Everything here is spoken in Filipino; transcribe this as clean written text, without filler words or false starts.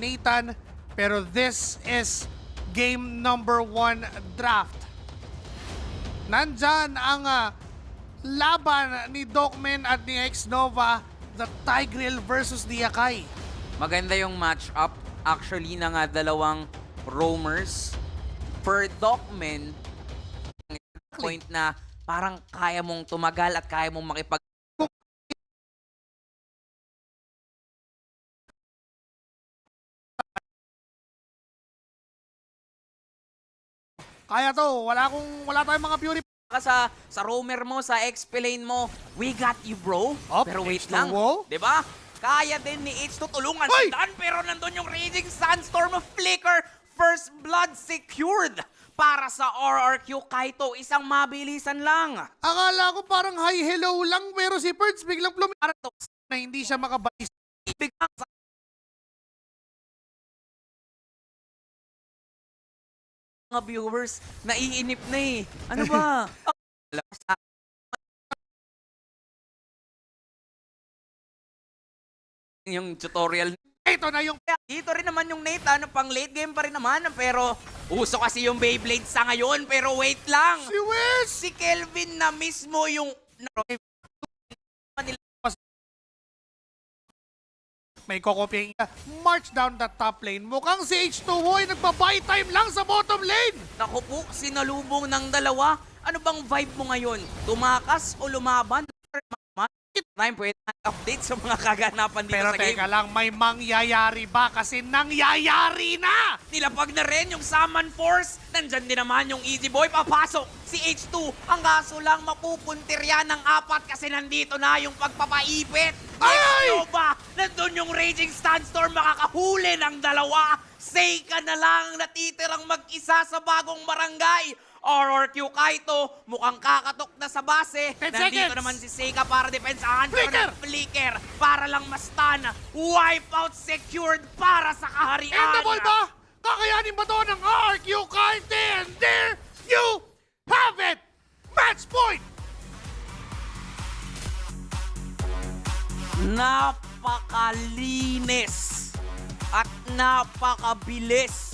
Nathan. Pero this is game number 1 draft. Nandyan ang laban ni Dokmen at ni X-Nova, the Tigreal versus the Akai. Maganda yung match-up actually ng dalawang roamers. For Dokmen, point na parang kaya mong tumagal at kaya mong makipag... Kaya to, wala tayong mga Fury. Sa roamer mo, sa XP lane mo, we got you, bro. Op, Pero wait H2O. lang, di ba? Kaya din ni H2 tulungan Hoy! si Dan, pero nandun yung Raging Sandstorm of Flicker. First blood secured para sa RRQ Kaito. Isang mabilisan lang. Akala ko parang hi hello lang, pero si Perds biglang plumiaratok na hindi siya makabalis. Biglang sa mga viewers, naiinip na eh. Ano ba? Yung tutorial. Ito na yung Dito rin naman yung Nate, pang late game pa rin naman. Pero uso kasi yung Beyblade sa ngayon. Pero wait lang. si Wes! Si Kelvin na mismo yung... May kokopyang march down the top lane. Mukhang si H2O ay nagpa-buy time lang sa bottom lane. Naku po, sinalubong ng dalawa. Ano bang vibe mo ngayon? Tumakas o lumaban? Time pwede update sa mga kaganapan dito Pero sa game. teka lang, may mangyayari ba? Kasi nangyayari na! Nilapag na rin yung Summon Force. Nandyan din naman yung Easy Boy. Papasok si H2. Ang kaso lang mapupuntir yan ng 4 kasi nandito na yung pagpapaipit. Ay! Nova, nandun yung Raging Sandstorm. Makakahuli ng dalawa. Seika na lang natitirang mag-isa sa bagong barangay. RRQ Kaito, mukhang kakatok na sa base. 10 Nandito seconds. naman si Seika para depensahan. Pero Flicker! Flicker para lang ma-stun. Wipeout secured para sa kaharian. Endable ba? Kakayanin ba to ng RQ Kaite? And there you have it! Match point! Napakalinis at napakabilis